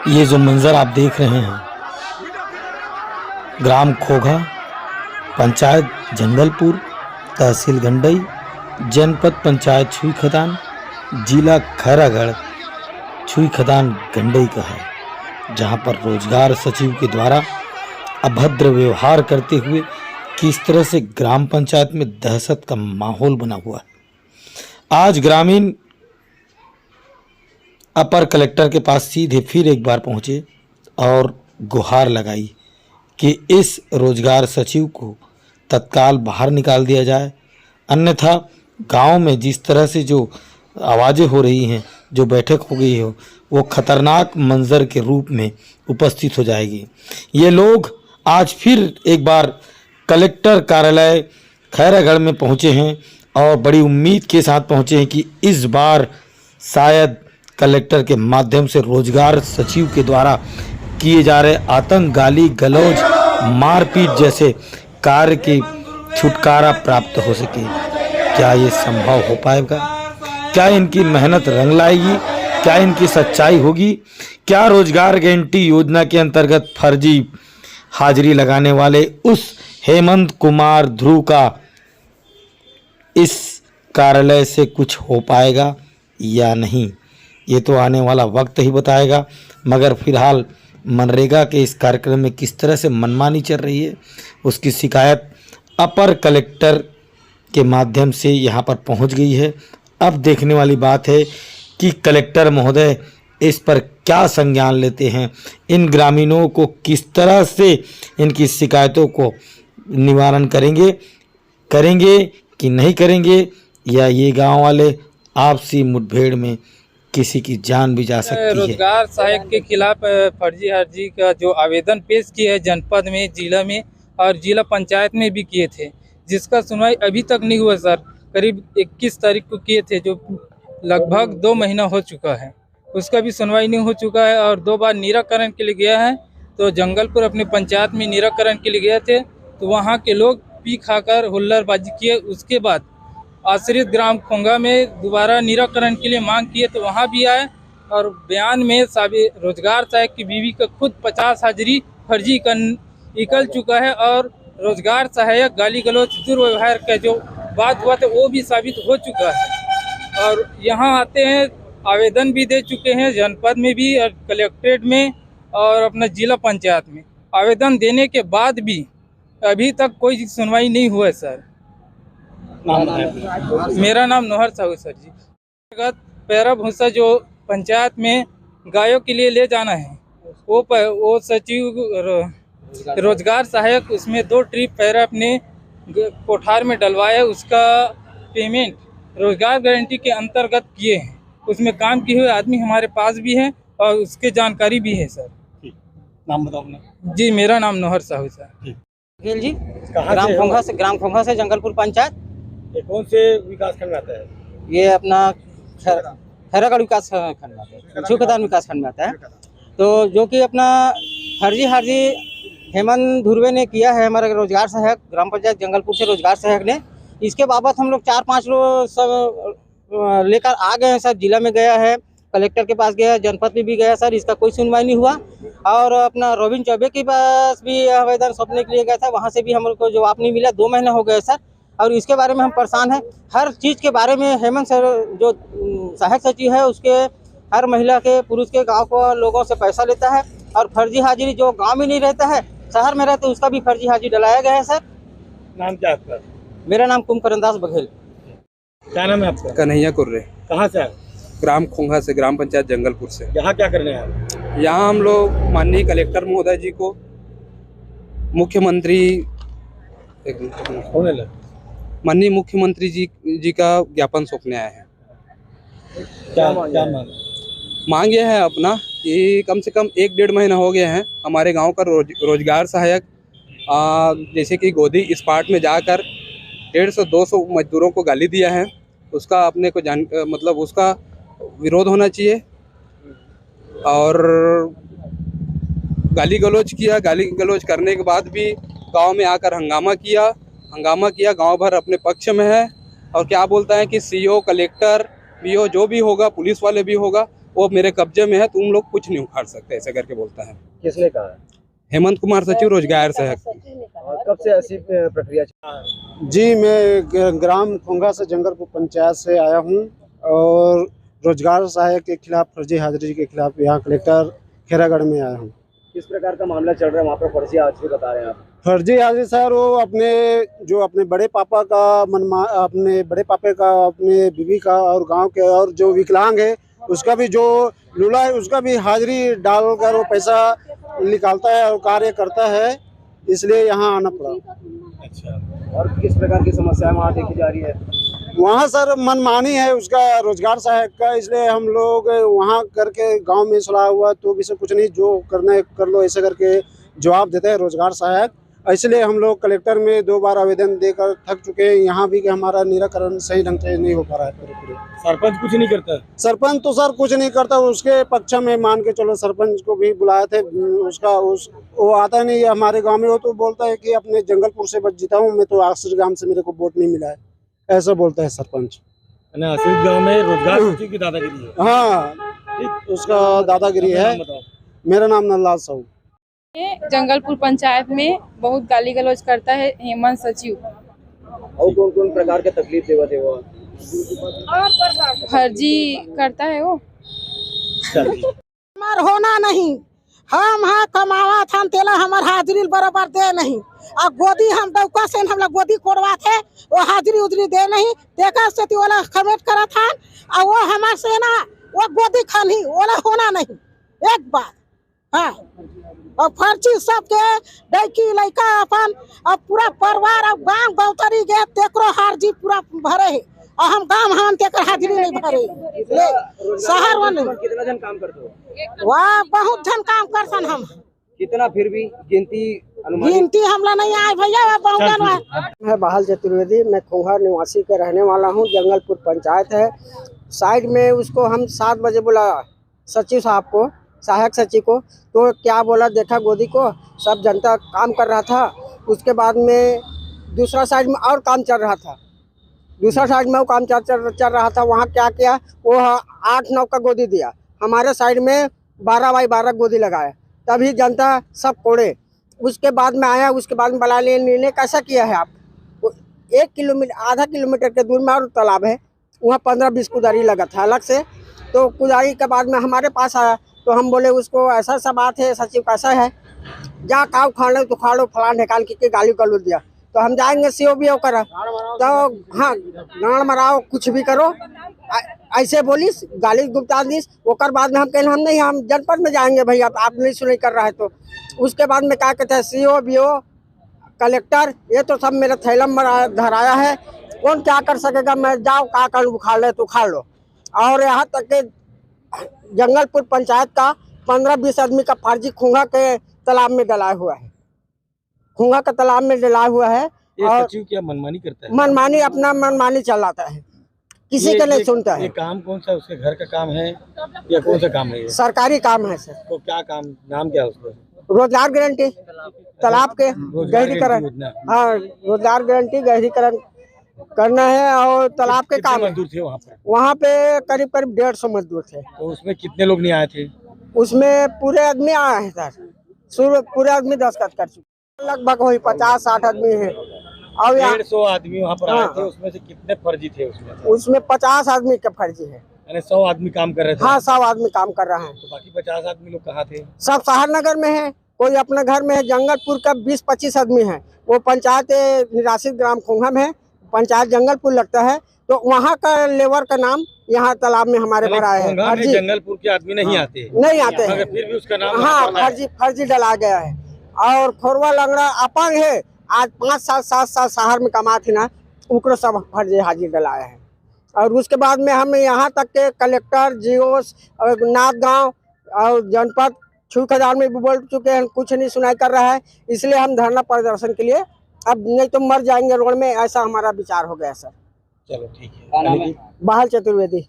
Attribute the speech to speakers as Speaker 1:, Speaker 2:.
Speaker 1: ये जो मंजर आप देख रहे हैं, ग्राम खोगा, पंचायत जंगलपुर, तहसील गंडई, जनपद पंचायत छुई खदान, जिला खैरागढ़ छुई खदान गंडई का है, जहां पर रोजगार सचिव के द्वारा अभद्र व्यवहार करते हुए किस तरह से ग्राम पंचायत में दहशत का माहौल बना हुआ है। आज ग्रामीण अपर कलेक्टर के पास सीधे फिर एक बार पहुंचे और गुहार लगाई कि इस रोजगार सचिव को तत्काल बाहर निकाल दिया जाए, अन्यथा गांव में जिस तरह से जो आवाज़ें हो रही हैं, जो बैठक हो गई हो, वो खतरनाक मंजर के रूप में उपस्थित हो जाएगी। ये लोग आज फिर एक बार कलेक्टर कार्यालय खैरागढ़ में पहुंचे हैं और बड़ी उम्मीद के साथ पहुंचे हैं कि इस बार शायद कलेक्टर के माध्यम से रोजगार सचिव के द्वारा किए जा रहे आतंक, गाली गलौज, मारपीट जैसे कार्य की छुटकारा प्राप्त हो सके। क्या ये संभव हो पाएगा? क्या इनकी मेहनत रंग लाएगी? क्या इनकी सच्चाई होगी? क्या रोजगार गारंटी योजना के अंतर्गत फर्जी हाजिरी लगाने वाले उस हेमंत कुमार ध्रुव का इस कार्यालय से कुछ हो पाएगा या नहीं, ये तो आने वाला वक्त ही बताएगा। मगर फिलहाल मनरेगा के इस कार्यक्रम में किस तरह से मनमानी चल रही है, उसकी शिकायत अपर कलेक्टर के माध्यम से यहाँ पर पहुँच गई है। अब देखने वाली बात है कि कलेक्टर महोदय इस पर क्या संज्ञान लेते हैं, इन ग्रामीणों को किस तरह से इनकी शिकायतों को निवारण करेंगे कि नहीं करेंगे, या ये गांव वाले आपसी मुठभेड़ में किसी की जान भी जा सकती है।
Speaker 2: रोजगार सहायक के खिलाफ फर्जी अर्जी का जो आवेदन पेश किया है जनपद में, जिला में और जिला पंचायत में भी किए थे, जिसका सुनवाई अभी तक नहीं हुआ सर। करीब 21 तारीख को किए थे, जो लगभग 2 महीना हो चुका है, उसका भी सुनवाई नहीं हो चुका है। और 2 बार निराकरण के लिए गया है, तो जंगलपुर अपने पंचायत में निराकरण के लिए गए थे, तो वहाँ के लोग पी खाकर हुल्लड़बाजी किए। उसके बाद आश्रित ग्राम खोंगा में दोबारा निराकरण के लिए मांग किए, तो वहाँ भी आए और बयान में रोजगार सहायक की बीवी का खुद 50 हाजिरी फर्जी निकल चुका है, और रोजगार सहायक गाली गलौज दुर्व्यवहार का जो बात हुआ था वो भी साबित हो चुका है। और यहाँ आते हैं, आवेदन भी दे चुके हैं जनपद में भी और कलेक्ट्रेट में और अपना जिला पंचायत में। आवेदन देने के बाद भी अभी तक कोई सुनवाई नहीं हुआ है सर। मेरा नाम नोहर साहू सर जी। पैरा भूसा जो पंचायत में गायों के लिए ले जाना है, वो सचिव रोजगार सहायक उसमें 2 ट्रिप पैरा अपने कोठार में डलवाया, उसका पेमेंट रोजगार गारंटी के अंतर्गत किए हैं। उसमें काम किए हुए आदमी हमारे पास भी हैं और उसके जानकारी भी है सर।
Speaker 3: नाम बताओ अपना।
Speaker 2: जी, मेरा नाम नोहर साहू सर
Speaker 4: जी, ग्राम खोंगा से जंगलपुर पंचायत।
Speaker 3: ये कौन से विकास खंड में आता है?
Speaker 4: ये अपना खैरागढ़ विकास खंड में आता है, छुई खदान विकास खंड में आता है। तो जो कि अपना फर्जी हार्जी हेमंत ध्रुवे ने किया है, हमारे रोजगार सहायक ग्राम पंचायत जंगलपुर से रोजगार सहायक ने। इसके बाबत हम लोग 4-5 लोग सब लेकर आ गए हैं सर। जिला में गया है, कलेक्टर के पास गया है, जनपद में भी गया सर, इसका कोई सुनवाई नहीं हुआ। और अपना रोबिन चौबे के पास भी आवेदन सौंपने के लिए गया था, वहाँ से भी हम लोग को जवाब नहीं मिला। 2 महीने हो गए सर, और इसके बारे में हम परेशान हैं। हर चीज़ के बारे में हेमंत सर जो सहायक सचिव है, उसके हर महिला के पुरुष के गांव को लोगों से पैसा लेता है, और फर्जी हाजिरी जो गांव में नहीं रहता है शहर में रहते, उसका भी फर्जी हाजिरी डलाया गया है सर।
Speaker 3: नाम क्या आपका?
Speaker 4: मेरा नाम कुमकरण दास बघेल।
Speaker 3: क्या नाम है आपका?
Speaker 5: कन्हैया कुर्रे।
Speaker 3: कहाँ से है?
Speaker 5: ग्राम खोंगा से, ग्राम पंचायत जंगलपुर से।
Speaker 3: यहाँ क्या करने हैं?
Speaker 5: यहाँ हम लोग माननीय कलेक्टर महोदय जी को, माननीय मुख्यमंत्री जी का ज्ञापन सौंपने आए हैं।
Speaker 3: क्या
Speaker 5: मांग ये है अपना कि कम से कम 1-1.5 महीना हो गया है, हमारे गांव का रोजगार सहायक जैसे कि गोदी इस्पात में जाकर 150-200 मजदूरों को गाली दिया है, उसका अपने को मतलब उसका विरोध होना चाहिए। और गाली गलौज करने के बाद भी गांव में आकर हंगामा किया। गांव भर अपने पक्ष में है, और क्या बोलता है कि सीओ, कलेक्टर, बीओ जो भी होगा, पुलिस वाले भी होगा, वो मेरे कब्जे में है, तुम लोग कुछ नहीं उखाड़ सकते, ऐसा करके बोलता है।
Speaker 3: किसने कहा है?
Speaker 5: हेमंत कुमार सचिव रोजगार सहायक।
Speaker 3: और कब से ऐसी प्रक्रिया
Speaker 6: जी, मैं ग्राम खोंगा से जंगलपुर पंचायत से आया हूँ और रोजगार सहायक के खिलाफ फर्जी हाजिरी के खिलाफ यहाँ कलेक्टर खैरागढ़ में आया हूँ।
Speaker 3: किस प्रकार का मामला चल रहा है वहाँ पर? फर्जी हाजिरी बता रहे हैं आप।
Speaker 6: फर्जी हाजिरी सर, वो अपने बड़े पापा का अपने बीवी का और गांव के और जो विकलांग है उसका भी, जो लूला है उसका भी हाजिरी डालकर वो पैसा निकालता है और कार्य करता है, इसलिए यहाँ आना पड़ा।
Speaker 3: अच्छा, और किस प्रकार की समस्याएं वहाँ देखी जा रही है?
Speaker 6: वहाँ सर मनमानी है उसका, रोजगार सहायक का, इसलिए हम लोग वहाँ करके गांव में सलाह हुआ तो भी से कुछ नहीं, जो करना है कर लो, ऐसे करके जवाब देते हैं रोजगार सहायक। इसलिए हम लोग कलेक्टर में 2 बार आवेदन देकर थक चुके हैं यहाँ भी कि हमारा निराकरण सही ढंग से नहीं हो पा रहा है पूरे।
Speaker 3: सरपंच कुछ नहीं करता?
Speaker 6: सरपंच तो सर कुछ नहीं करता, उसके पक्ष में मान के चलो, सरपंच को भी बुलाए थे, वो आता नहीं है हमारे गांव में। वो तो बोलता है कि अपने जंगलपुर से बच जीता हूँ मैं, तो आश्रित गांव से मेरे को वोट नहीं मिला है, ऐसा बोलता है सरपंच।
Speaker 3: आश्रित गाँव में रोजगार सचिव की दादागिरी है?
Speaker 6: हाँ, उसका दादागिरी है। मेरा नाम नंदलाल साहू।
Speaker 7: जंगलपुर पंचायत में बहुत गाली गलौज करता है हेमंत सचिव।
Speaker 3: और कौन कौन प्रकार के तकलीफ देवा थे वो?
Speaker 7: फर्जी करता है वो।
Speaker 8: हमार होना नहीं, हम हाँ कमावा था तेला हमार हाजिरी बराबर दे नहीं, और गोदी हम डौका से हम लोग गोदी कोड़वा थे, वो हाजिरी उजरी दे नहीं, देखा से वाला कमेंट करा था, और वो हमारे से ना वो गोदी खानी वाला होना नहीं एक बात। हाँ, और फर्जी सबके लड़की लड़का अपन अब पूरा परिवार अब गांव गौतरी गए तेकरो हाजिरी पूरा भरे है, और हम गांव हम तेकर हाजिरी नहीं भरे। शहर वाले
Speaker 3: कितना जन काम करते हो?
Speaker 8: वाह, बहुत जन काम करसन हम।
Speaker 3: कितना फिर भी गिनती अनुमानित?
Speaker 8: गिनती हमला नहीं आए भैया, बहुत जन।
Speaker 4: मैं बहाल चतुर्वेदी, मैं खोंगा निवासी का रहने वाला हूँ। जंगलपुर पंचायत है साइड में, उसको हम 7 बजे बुलाया सचिव साहब को, सहायक सचिव को, तो क्या बोला, देखा गोदी को सब जनता काम कर रहा था। उसके बाद में दूसरा साइड में और काम चल रहा था, दूसरा साइड में वो काम चल रहा था। वहाँ क्या किया, वो 8-9 का गोदी दिया, हमारे साइड में 12x12 गोदी लगाया, तभी जनता सब कोड़े। उसके बाद में आया, उसके बाद में बला निर्णय कैसा किया है आप, 1 किलोमीटर आधा किलोमीटर के दूर में और तालाब है, वहाँ 15-20 कुदारी लगा था अलग से। तो कुदारी के बाद में हमारे पास आया, तो हम बोले उसको ऐसा सा बात है, सचिव कैसा है, जा खाओ खाने तो खा लो, फलान ढकाल के गाली गलौज दिया। तो हम जाएंगे सीओ भी करा, तो हाँ गाड़ मराओ कुछ भी करो, ऐसे बोलिस, गाली गुप्ता दीस। ओकर बाद में हम कहें हम नहीं, हम जनपद में जाएंगे भैया, आप नहीं सुनाई कर रहा है। तो उसके बाद में क्या कहते हैं, सीओ बीओ कलेक्टर, ये तो सब मेरे थैला में धराया है, कौन क्या कर सकेगा। मैं जाओ का कर उखाड़ ले तो उखाड़ लो। और यहाँ तक के जंगलपुर पंचायत का 15-20 आदमी का फर्जी खूंगा के तालाब में डलाया हुआ है, खूंगा का तालाब में डलाया हुआ है।
Speaker 3: ये
Speaker 4: और
Speaker 3: सचिव क्या मनमानी करता है?
Speaker 4: मनमानी अपना मनमानी चलाता है, किसी का नहीं सुनता
Speaker 3: ये
Speaker 4: है।
Speaker 3: काम कौन सा, उसके घर का काम है या कौन सा काम है ये?
Speaker 4: सरकारी काम है सर।
Speaker 3: तो क्या काम, नाम क्या है उसका?
Speaker 4: रोजगार गारंटी तालाब के
Speaker 3: रोजगार
Speaker 4: गहरीकरण,
Speaker 3: गारंटी योजना।
Speaker 4: हाँ रोजगार गारंटी गहरीकरण करना है। और तालाब के
Speaker 3: कितने
Speaker 4: काम है।
Speaker 3: मजदूर थे वहाँ पर?
Speaker 4: वहाँ पे करीब 150 मजदूर थे।
Speaker 3: तो उसमें कितने लोग नहीं आए थे?
Speaker 4: उसमें पूरे आदमी आए हैं सर, पूरे आदमी दस्तखत कर चुके, लगभग वही 50-60 आदमी है। और यहाँ
Speaker 3: 150 आदमी वहाँ पर आए
Speaker 4: हाँ।
Speaker 3: थे, उसमें से कितने फर्जी थे उसमें?
Speaker 4: उसमें 50 आदमी का फर्जी है।
Speaker 3: यानी 100 आदमी काम कर रहे थे?
Speaker 4: हाँ 100 आदमी काम कर रहे हैं।
Speaker 3: तो बाकी 50 आदमी लोग कहाँ थे?
Speaker 4: सब सहारनगर में है, कोई अपने घर में है। जंगलपुर का 20-25 आदमी है, वो पंचायत निराश्रित ग्राम खोंगा में है, पंचायत जंगलपुर लगता है। तो वहाँ का लेबर का नाम यहाँ तालाब में हमारे भरा है।
Speaker 3: खोंगा में
Speaker 4: फर्जी
Speaker 3: जंगलपुर के आदमी नहीं आते?
Speaker 4: नहीं आते
Speaker 3: मगर
Speaker 4: हैं,
Speaker 3: फिर भी उसका नाम
Speaker 4: हाँ
Speaker 3: आता है।
Speaker 4: फर्जी डला गया है। और खोरवा लंगड़ा अपंग है, आज 5 साल 7 साल शहर में कमा थी ना, उनको सब फर्जी हाजिर डलाया है। और उसके बाद में हम यहाँ तक के कलेक्टर, जीओस, नाथ गाँव और जनपद छुखदार में भी बोल चुके हैं, कुछ नहीं सुनाई कर रहा है। इसलिए हम धरना प्रदर्शन के लिए, अब नहीं तो मर जाएंगे रोड में, ऐसा हमारा विचार हो गया सर।
Speaker 3: चलो ठीक है।
Speaker 4: बहाल चतुर्वेदी।